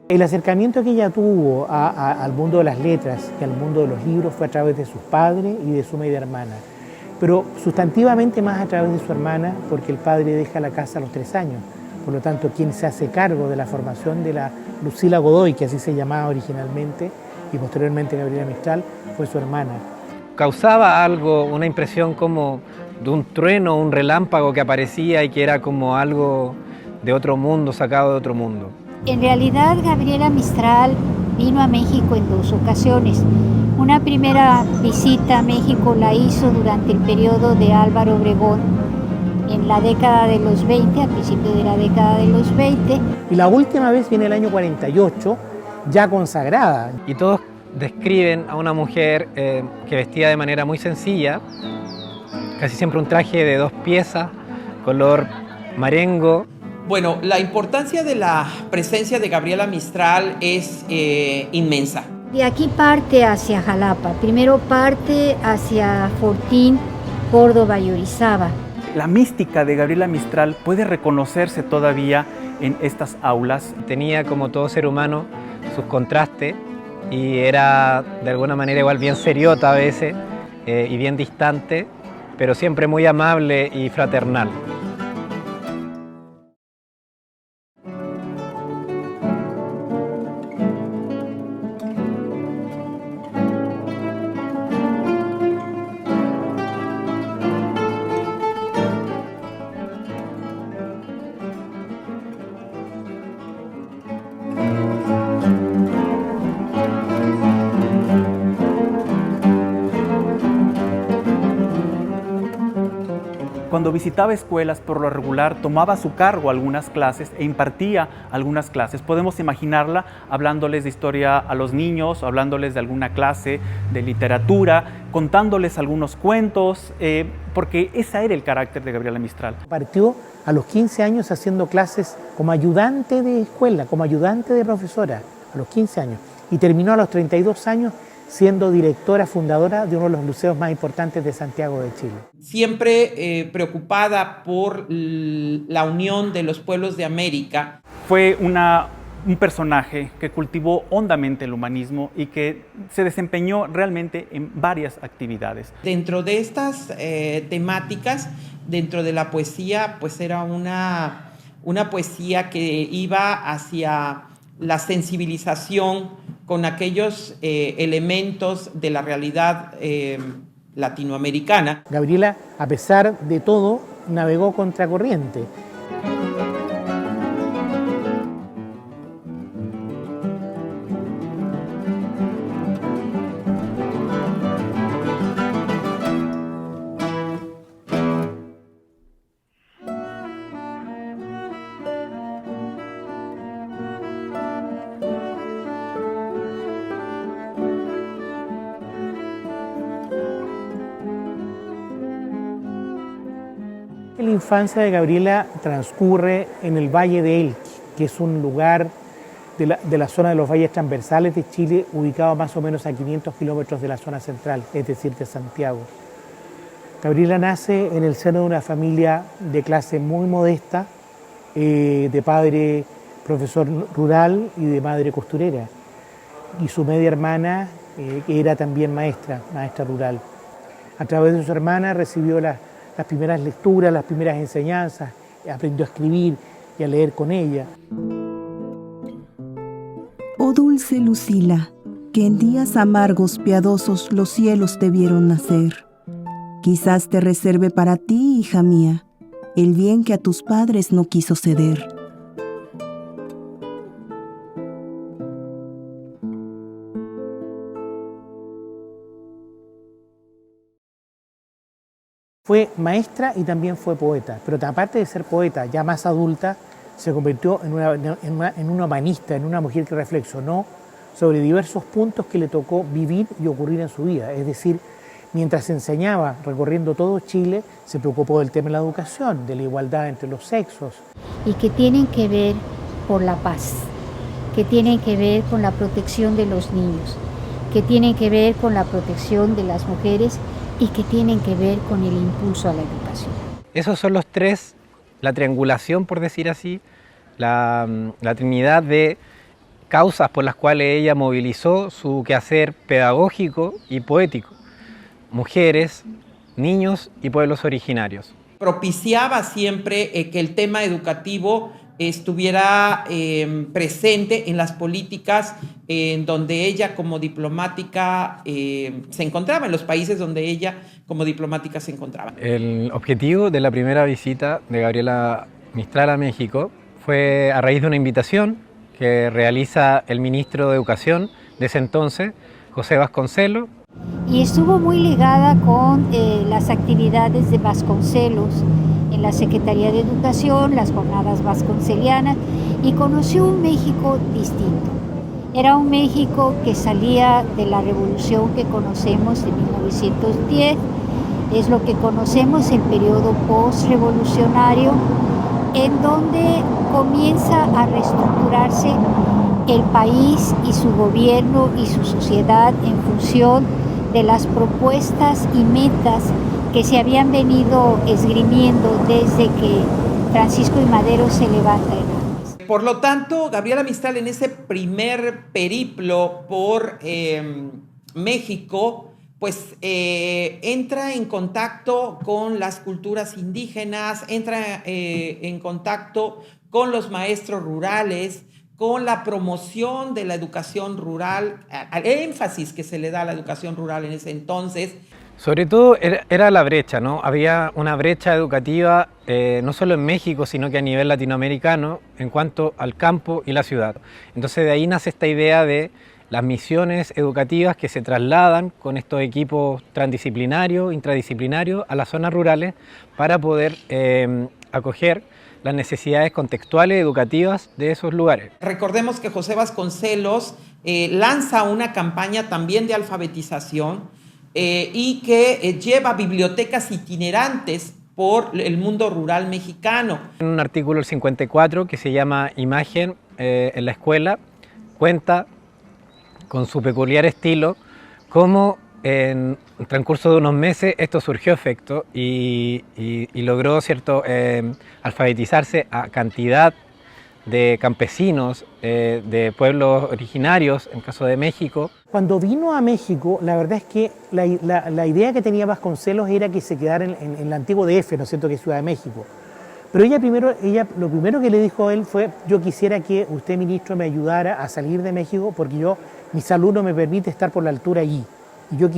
El acercamiento que ella tuvo al mundo de las letras y al mundo de los libros fue a través de sus padres y de su media hermana, pero sustantivamente más a través de su hermana, porque el padre deja la casa a los 3 años. Por lo tanto, quien se hace cargo de la formación de la Lucila Godoy, que así se llamaba originalmente, y posteriormente Gabriela Mistral, fue su hermana. Causaba algo, una impresión como de un trueno, un relámpago que aparecía y que era como algo de otro mundo, sacado de otro mundo. En realidad, Gabriela Mistral vino a México en 2 ocasiones. Una primera visita a México la hizo durante el periodo de Álvaro Obregón, en la década de los 20, al principio de la década de los 20. Y la última vez viene el año 48, ya consagrada. Y todos describen a una mujer que vestía de manera muy sencilla, casi siempre un traje de 2 piezas, color marengo. Bueno, la importancia de la presencia de Gabriela Mistral es inmensa. De aquí parte hacia Jalapa, primero parte hacia Fortín, Córdoba y Orizaba. La mística de Gabriela Mistral puede reconocerse todavía en estas aulas. Tenía, como todo ser humano, sus contrastes y era de alguna manera igual bien seriota a veces y bien distante, pero siempre muy amable y fraternal. Cuando visitaba escuelas, por lo regular, tomaba a su cargo algunas clases e impartía algunas clases. Podemos imaginarla hablándoles de historia a los niños, hablándoles de alguna clase de literatura, contándoles algunos cuentos, porque ese era el carácter de Gabriela Mistral. Partió a los 15 años haciendo clases como ayudante de escuela, como ayudante de profesora, a los 15 años. Y terminó a los 32 años siendo directora fundadora de uno de los liceos más importantes de Santiago de Chile. Siempre preocupada por la unión de los pueblos de América. Fue un personaje que cultivó hondamente el humanismo y que se desempeñó realmente en varias actividades. Dentro de estas temáticas, dentro de la poesía, pues era una poesía que iba hacia la sensibilización con aquellos elementos de la realidad latinoamericana. Gabriela, a pesar de todo, navegó contracorriente. La infancia de Gabriela transcurre en el Valle de Elqui, que es un lugar de la zona de los valles transversales de Chile, ubicado más o menos a 500 kilómetros de la zona central, es decir, de Santiago. Gabriela nace en el seno de una familia de clase muy modesta, de padre profesor rural y de madre costurera, y su media hermana, que era también maestra rural. A través de su hermana recibió las primeras lecturas, las primeras enseñanzas, aprendió a escribir y a leer con ella. Oh dulce Lucila, que en días amargos piadosos los cielos te vieron nacer. Quizás te reserve para ti, hija mía, el bien que a tus padres no quiso ceder. Fue maestra y también fue poeta, pero aparte de ser poeta, ya más adulta, se convirtió en una humanista, en una mujer que reflexionó sobre diversos puntos que le tocó vivir y ocurrir en su vida. Es decir, mientras enseñaba recorriendo todo Chile, se preocupó del tema de la educación, de la igualdad entre los sexos. Y que tienen que ver por la paz, que tienen que ver con la protección de los niños, que tienen que ver con la protección de las mujeres y que tienen que ver con el impulso a la educación. Esos son los tres, la triangulación, por decir así, la trinidad de causas por las cuales ella movilizó su quehacer pedagógico y poético: mujeres, niños y pueblos originarios. Propiciaba siempre que el tema educativo estuviera presente en las políticas en donde ella como diplomática se encontraba, en los países donde ella como diplomática se encontraba. El objetivo de la primera visita de Gabriela Mistral a México fue a raíz de una invitación que realiza el ministro de Educación de ese entonces, José Vasconcelos. Y estuvo muy ligada con las actividades de Vasconcelos en la Secretaría de Educación, las jornadas vasconcelianas, y conoció un México distinto. Era un México que salía de la revolución que conocemos de 1910, es lo que conocemos el periodo postrevolucionario, en donde comienza a reestructurarse el país y su gobierno y su sociedad en función de las propuestas y metas que se habían venido esgrimiendo desde que Francisco I. Madero se levanta en armas. Por lo tanto, Gabriela Mistral en ese primer periplo por México, pues entra en contacto con las culturas indígenas, entra en contacto con los maestros rurales, con la promoción de la educación rural, al énfasis que se le da a la educación rural en ese entonces. Sobre todo era la brecha, ¿no? Había una brecha educativa no solo en México, sino que a nivel latinoamericano en cuanto al campo y la ciudad. Entonces de ahí nace esta idea de las misiones educativas que se trasladan con estos equipos transdisciplinarios, intradisciplinarios a las zonas rurales para poder acoger las necesidades contextuales educativas de esos lugares. Recordemos que José Vasconcelos lanza una campaña también de alfabetización y que lleva bibliotecas itinerantes por el mundo rural mexicano. En un artículo, el 54, que se llama Imagen en la escuela, cuenta con su peculiar estilo cómo en el transcurso de unos meses esto surgió efecto y logró, ¿cierto?, alfabetizarse a cantidad de campesinos, de pueblos originarios, en caso de México. Cuando vino a México, la verdad es que la idea que tenía Vasconcelos era que se quedara en el antiguo DF, ¿no es cierto?, que es Ciudad de México. Pero ella lo primero que le dijo a él fue: yo quisiera que usted, ministro, me ayudara a salir de México porque mi salud no me permite estar por la altura allí. Y yo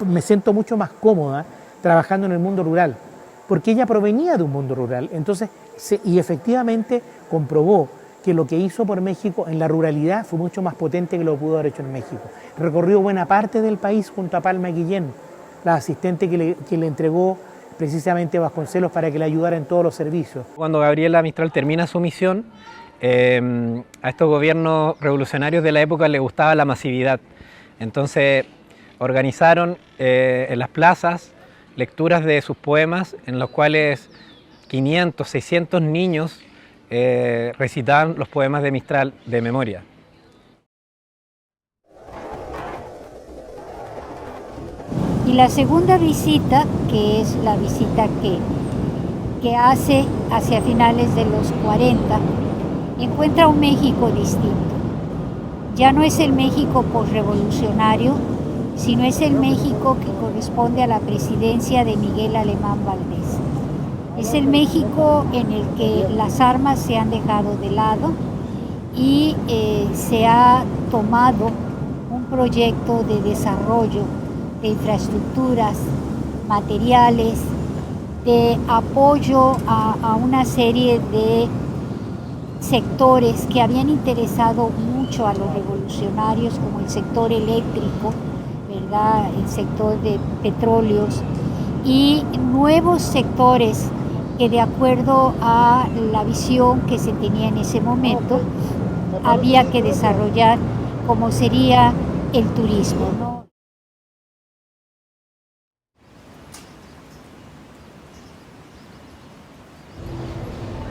me siento mucho más cómoda trabajando en el mundo rural, porque ella provenía de un mundo rural. Entonces, y efectivamente comprobó que lo que hizo por México en la ruralidad fue mucho más potente que lo pudo haber hecho en México. Recorrió buena parte del país junto a Palma Guillén, la asistente que le entregó precisamente Vasconcelos para que le ayudara en todos los servicios. Cuando Gabriela Mistral termina su misión, a estos gobiernos revolucionarios de la época les gustaba la masividad. Entonces organizaron en las plazas lecturas de sus poemas en los cuales 500, 600 niños recitaban los poemas de Mistral de memoria. Y la segunda visita, que es la visita que hace hacia finales de los 40, encuentra un México distinto. Ya no es el México posrevolucionario, sino es el México que corresponde a la presidencia de Miguel Alemán Valdés. Es el México en el que las armas se han dejado de lado y se ha tomado un proyecto de desarrollo de infraestructuras, materiales, de apoyo a una serie de sectores que habían interesado mucho a los revolucionarios, como el sector eléctrico, ¿verdad?, el sector de petróleos y nuevos sectores que, de acuerdo a la visión que se tenía en ese momento, había que desarrollar, como sería el turismo, ¿no?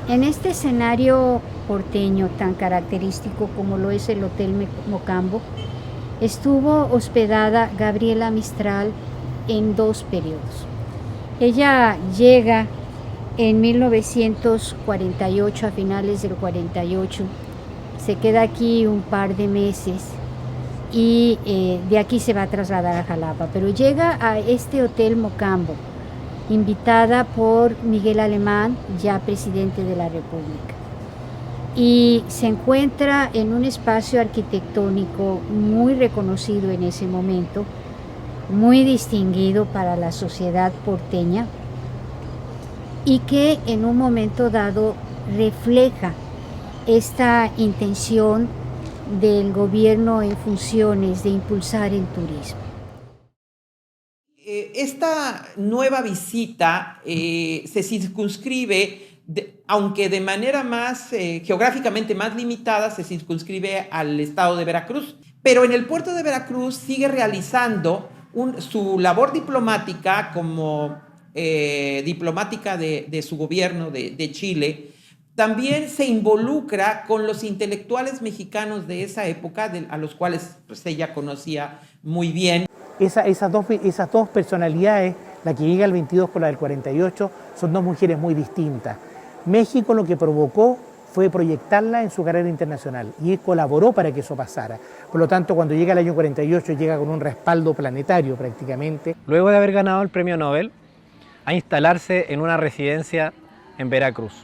En este escenario porteño tan característico como lo es el Hotel Mocambo, estuvo hospedada Gabriela Mistral en 2 periodos. Ella llega en 1948, a finales del 48, se queda aquí un par de meses y de aquí se va a trasladar a Jalapa, pero llega a este Hotel Mocambo, invitada por Miguel Alemán, ya presidente de la República. Y se encuentra en un espacio arquitectónico muy reconocido en ese momento, muy distinguido para la sociedad porteña y que en un momento dado refleja esta intención del gobierno en funciones de impulsar el turismo. Esta nueva visita se circunscribe, aunque de manera más geográficamente más limitada, se circunscribe al estado de Veracruz. Pero en el puerto de Veracruz sigue realizando su labor diplomática como diplomática de su gobierno de Chile. También se involucra con los intelectuales mexicanos de esa época, a los cuales pues, ella conocía muy bien. Esas dos personalidades, la que llega al 22 con la del 48, son dos mujeres muy distintas. México lo que provocó fue proyectarla en su carrera internacional y colaboró para que eso pasara. Por lo tanto, cuando llega el año 48, llega con un respaldo planetario prácticamente. Luego de haber ganado el premio Nobel, a instalarse en una residencia en Veracruz.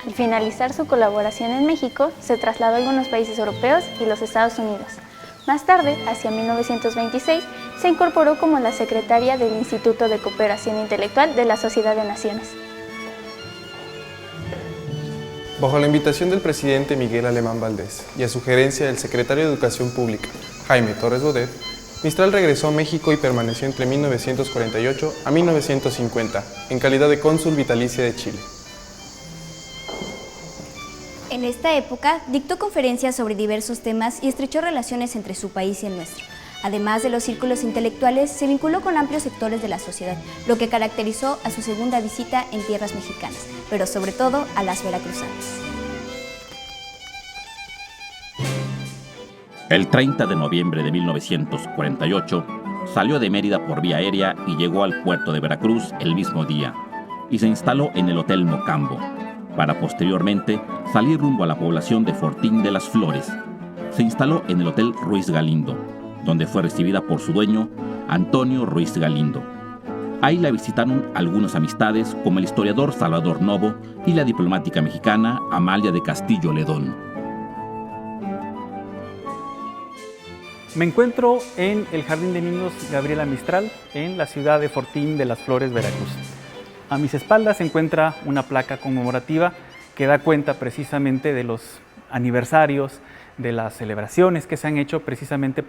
Al finalizar su colaboración en México, se trasladó a algunos países europeos y los Estados Unidos. Más tarde, hacia 1926, se incorporó como la secretaria del Instituto de Cooperación Intelectual de la Sociedad de Naciones. Bajo la invitación del presidente Miguel Alemán Valdés y a sugerencia del secretario de Educación Pública, Jaime Torres Bodet, Mistral regresó a México y permaneció entre 1948 a 1950 en calidad de cónsul vitalicia de Chile. En esta época, dictó conferencias sobre diversos temas y estrechó relaciones entre su país y el nuestro. Además de los círculos intelectuales, se vinculó con amplios sectores de la sociedad, lo que caracterizó a su segunda visita en tierras mexicanas, pero sobre todo a las veracruzanas. El 30 de noviembre de 1948, salió de Mérida por vía aérea y llegó al puerto de Veracruz el mismo día, y se instaló en el Hotel Mocambo, para posteriormente salir rumbo a la población de Fortín de las Flores. Se instaló en el Hotel Ruiz Galindo, donde fue recibida por su dueño, Antonio Ruiz Galindo. Ahí la visitaron algunas amistades como el historiador Salvador Novo y la diplomática mexicana Amalia de Castillo Ledón. Me encuentro en el Jardín de Niños Gabriela Mistral, en la ciudad de Fortín de las Flores, Veracruz. A mis espaldas se encuentra una placa conmemorativa que da cuenta precisamente de los aniversarios, de las celebraciones que se han hecho precisamente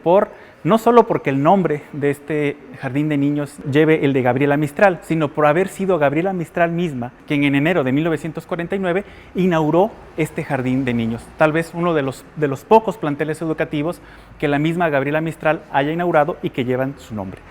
no solo porque el nombre de este Jardín de Niños lleve el de Gabriela Mistral, sino por haber sido Gabriela Mistral misma quien en enero de 1949 inauguró este Jardín de Niños. Tal vez uno de los pocos planteles educativos que la misma Gabriela Mistral haya inaugurado y que llevan su nombre.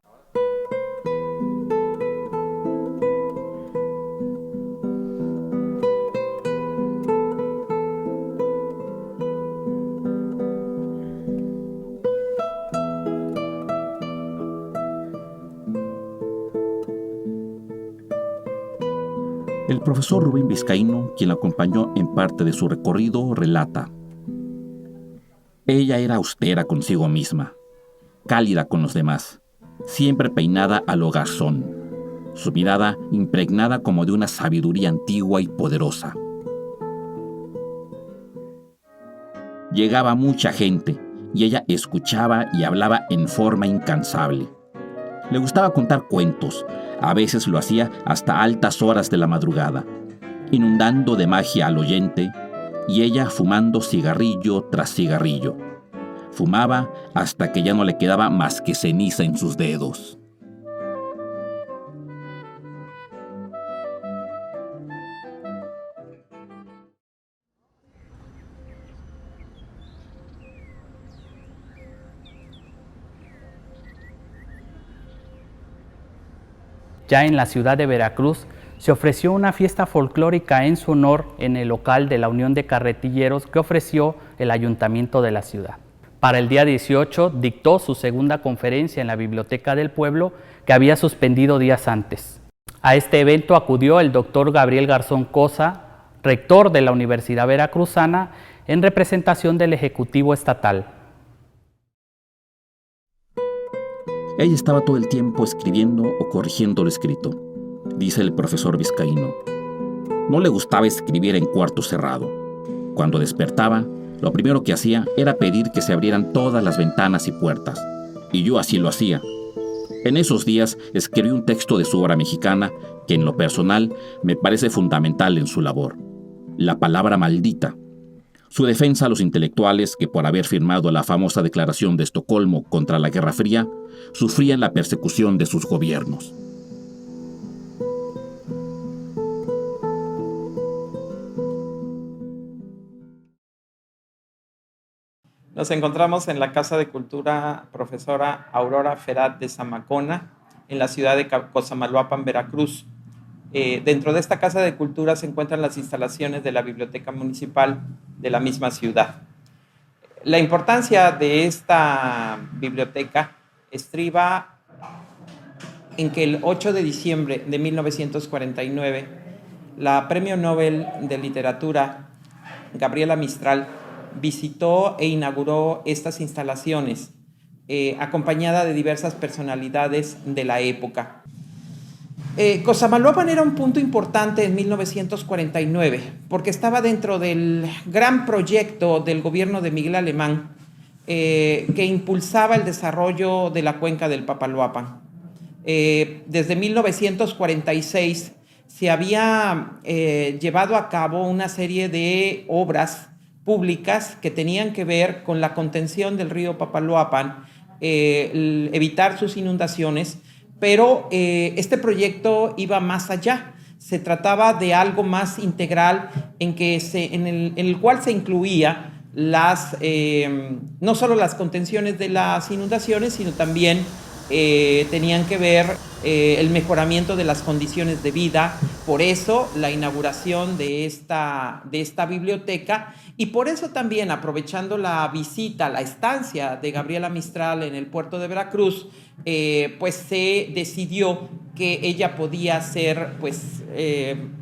El profesor Rubén Vizcaíno, quien la acompañó en parte de su recorrido, relata: ella era austera consigo misma, cálida con los demás, siempre peinada a lo garzón, su mirada impregnada como de una sabiduría antigua y poderosa. Llegaba mucha gente y ella escuchaba y hablaba en forma incansable. Le gustaba contar cuentos, a veces lo hacía hasta altas horas de la madrugada, inundando de magia al oyente, y ella fumando cigarrillo tras cigarrillo. Fumaba hasta que ya no le quedaba más que ceniza en sus dedos. ya en la ciudad de Veracruz, se ofreció una fiesta folclórica en su honor en el local de la Unión de Carretilleros que ofreció el ayuntamiento de la ciudad. Para el día 18 dictó su segunda conferencia en la Biblioteca del Pueblo que había suspendido días antes. A este evento acudió el doctor Gabriel Garzón Cosa, rector de la Universidad Veracruzana, en representación del Ejecutivo Estatal. Ella estaba todo el tiempo escribiendo o corrigiendo lo escrito, dice el profesor vizcaíno. No le gustaba escribir en cuarto cerrado. Cuando despertaba, lo primero que hacía era pedir que se abrieran todas las ventanas y puertas, y yo así lo hacía. En esos días escribí un texto de su obra mexicana que en lo personal me parece fundamental en su labor, La palabra maldita. Su defensa a los intelectuales que por haber firmado la famosa Declaración de Estocolmo contra la Guerra Fría, sufrían la persecución de sus gobiernos. Nos encontramos en la Casa de Cultura Profesora Aurora Ferat de Zamacona, en la ciudad de Cosamaloapan, Veracruz. Dentro de esta Casa de Cultura se encuentran las instalaciones de la Biblioteca Municipal de la misma ciudad. La importancia de esta biblioteca estriba en que el 8 de diciembre de 1949, la Premio Nobel de Literatura, Gabriela Mistral, visitó e inauguró estas instalaciones, acompañada de diversas personalidades de la época. Cosamaloapan era un punto importante en 1949, porque estaba dentro del gran proyecto del gobierno de Miguel Alemán, que impulsaba el desarrollo de la cuenca del Papaloapan. Desde 1946 se había llevado a cabo una serie de obras públicas que tenían que ver con la contención del río Papaloapan, evitar sus inundaciones, pero este proyecto iba más allá. Se trataba de algo más integral en el cual se incluía no solo las contenciones de las inundaciones, sino también tenían que ver el mejoramiento de las condiciones de vida. Por eso la inauguración de esta biblioteca, y por eso también, aprovechando la visita, la estancia de Gabriela Mistral en el puerto de Veracruz, pues se decidió que ella podía ser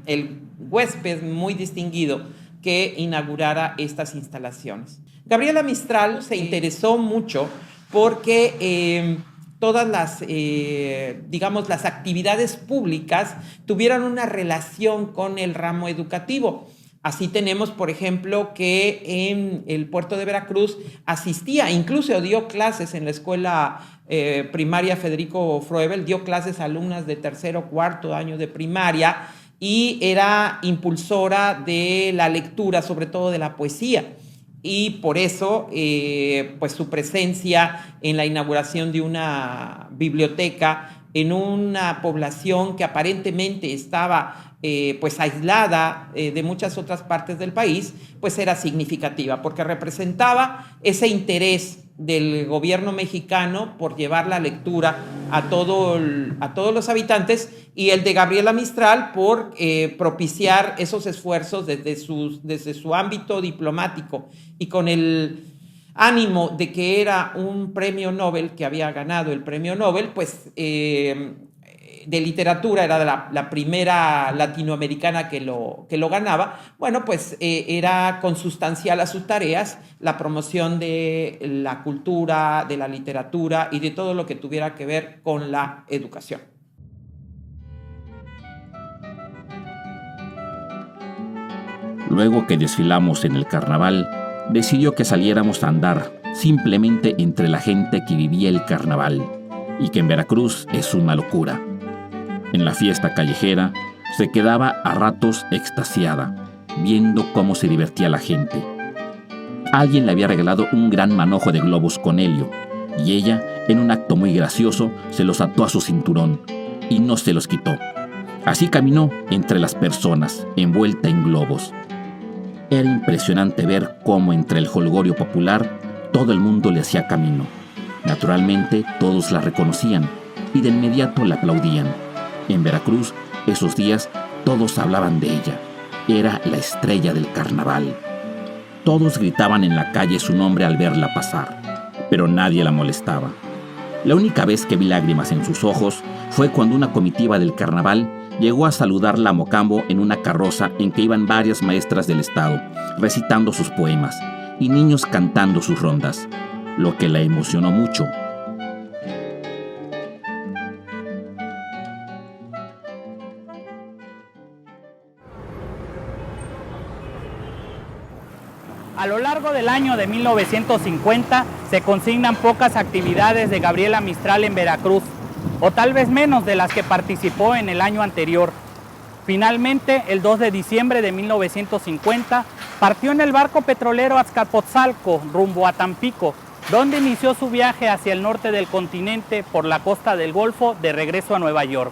el huésped muy distinguido que inaugurara estas instalaciones. Gabriela Mistral se interesó mucho porque todas las actividades públicas tuvieran una relación con el ramo educativo. Así tenemos, por ejemplo, que en el puerto de Veracruz asistía, incluso dio clases en la escuela primaria Federico Froebel, dio clases a alumnas de tercero o cuarto año de primaria, y era impulsora de la lectura, sobre todo de la poesía. Y por eso, pues su presencia en la inauguración de una biblioteca en una población que aparentemente estaba pues aislada de muchas otras partes del país, pues era significativa, porque representaba ese interés del gobierno mexicano por llevar la lectura a todos los habitantes, y el de Gabriela Mistral por propiciar esos esfuerzos desde su ámbito diplomático, y con el ánimo de que era un premio Nobel, que había ganado el premio Nobel, pues de literatura, era la primera latinoamericana que lo ganaba. Bueno, pues era consustancial a sus tareas la promoción de la cultura, de la literatura y de todo lo que tuviera que ver con la educación. Luego que desfilamos en el carnaval, decidió que saliéramos a andar simplemente entre la gente que vivía el carnaval, y que en Veracruz es una locura. En la fiesta callejera se quedaba a ratos extasiada, viendo cómo se divertía la gente. Alguien le había regalado un gran manojo de globos con helio, y ella, en un acto muy gracioso, se los ató a su cinturón y no se los quitó. Así caminó entre las personas, envuelta en globos. Era impresionante ver cómo entre el jolgorio popular todo el mundo le hacía camino. Naturalmente todos la reconocían y de inmediato la aplaudían. En Veracruz, esos días, todos hablaban de ella. Era la estrella del carnaval. Todos gritaban en la calle su nombre al verla pasar, pero nadie la molestaba. La única vez que vi lágrimas en sus ojos fue cuando una comitiva del carnaval llegó a saludarla a Mocambo en una carroza en que iban varias maestras del estado, recitando sus poemas, y niños cantando sus rondas, lo que la emocionó mucho. A lo largo del año de 1950 se consignan pocas actividades de Gabriela Mistral en Veracruz, o tal vez menos de las que participó en el año anterior. Finalmente, el 2 de diciembre de 1950, partió en el barco petrolero Azcapotzalco rumbo a Tampico, donde inició su viaje hacia el norte del continente por la costa del Golfo de regreso a Nueva York.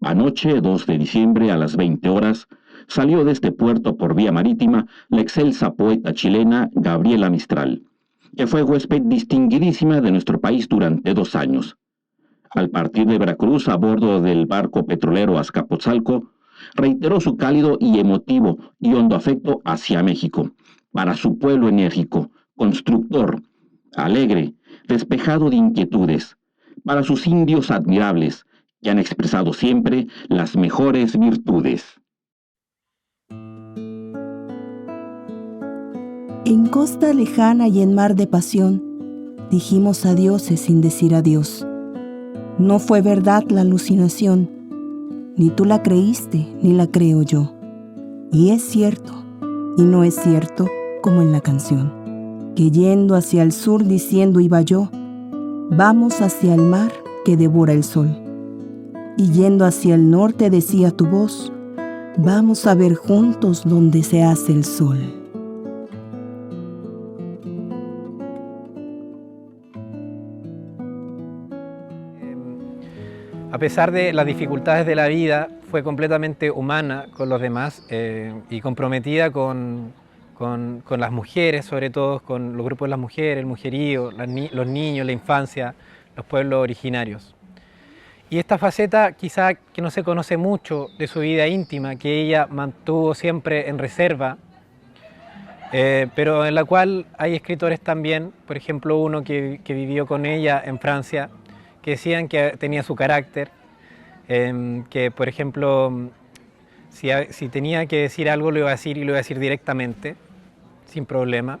Anoche, 2 de diciembre, a las 20 horas, salió de este puerto por vía marítima la excelsa poeta chilena Gabriela Mistral, que fue huésped distinguidísima de nuestro país durante 2 años. Al partir de Veracruz a bordo del barco petrolero Azcapotzalco, reiteró su cálido y emotivo y hondo afecto hacia México, para su pueblo enérgico, constructor, alegre, despejado de inquietudes, para sus indios admirables, que han expresado siempre las mejores virtudes. En costa lejana y en mar de pasión, dijimos adioses sin decir adiós. No fue verdad la alucinación, ni tú la creíste, ni la creo yo. Y es cierto, y no es cierto, como en la canción, que yendo hacia el sur diciendo iba yo, vamos hacia el mar que devora el sol. Y yendo hacia el norte decía tu voz, vamos a ver juntos donde se hace el sol. A pesar de las dificultades de la vida, fue completamente humana con los demás y comprometida con las mujeres, sobre todo con los grupos de las mujeres, el mujerío, los niños, la infancia, los pueblos originarios. Y esta faceta quizá que no se conoce mucho de su vida íntima, que ella mantuvo siempre en reserva, pero en la cual hay escritores también, por ejemplo uno que vivió con ella en Francia, que decían que tenía su carácter, que por ejemplo si tenía que decir algo lo iba a decir y lo iba a decir directamente, sin problema,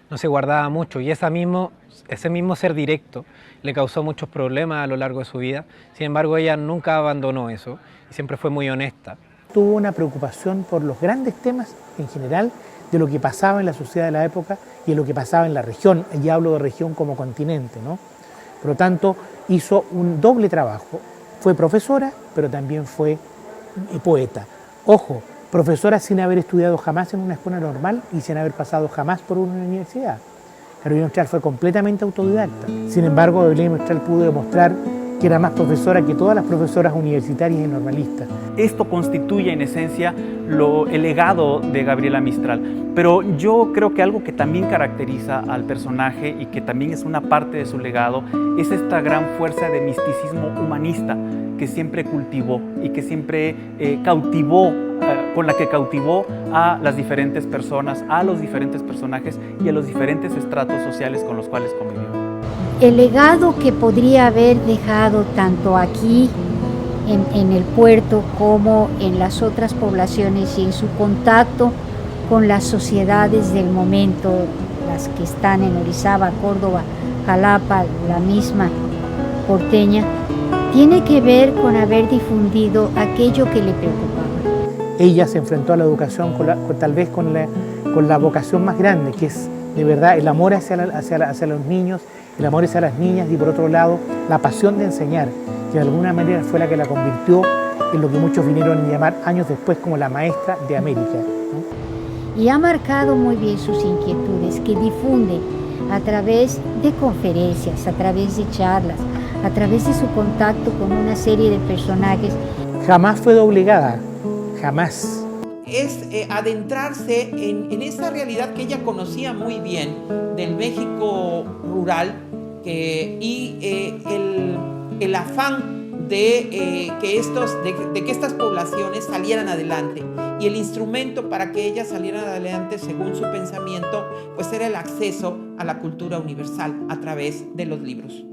no se guardaba mucho y ese mismo ser directo le causó muchos problemas a lo largo de su vida. Sin embargo, ella nunca abandonó eso y siempre fue muy honesta. Tuvo una preocupación por los grandes temas en general de lo que pasaba en la sociedad de la época y de lo que pasaba en la región, y hablo de región como continente, ¿no? Por lo tanto, hizo un doble trabajo. Fue profesora, pero también fue poeta. Ojo, profesora sin haber estudiado jamás en una escuela normal y sin haber pasado jamás por una universidad. Gabriela Mistral fue completamente autodidacta. Sin embargo, Gabriela Mistral pudo demostrar que era más profesora que todas las profesoras universitarias y normalistas. Esto constituye en esencia el legado de Gabriela Mistral. Pero yo creo que algo que también caracteriza al personaje y que también es una parte de su legado es esta gran fuerza de misticismo humanista que siempre cultivó y que siempre cautivó, con la que cautivó a las diferentes personas, a los diferentes personajes y a los diferentes estratos sociales con los cuales convivió. El legado que podría haber dejado tanto aquí en el puerto como en las otras poblaciones y en su contacto con las sociedades del momento, las que están en Orizaba, Córdoba, Jalapa, la misma porteña, tiene que ver con haber difundido aquello que le preocupaba. Ella se enfrentó a la educación tal vez con la vocación más grande, que es de verdad el amor hacia los niños, el amor hacia las niñas y por otro lado la pasión de enseñar, que de alguna manera fue la que la convirtió en lo que muchos vinieron a llamar años después como la maestra de América, ¿no? Y ha marcado muy bien sus inquietudes, que difunde a través de conferencias, a través de charlas, a través de su contacto con una serie de personajes. Jamás fue doblegada, jamás. Es adentrarse en esa realidad que ella conocía muy bien del México rural y el afán de que estas poblaciones salieran adelante. Y el instrumento para que ellas salieran adelante, según su pensamiento, pues era el acceso a la cultura universal a través de los libros.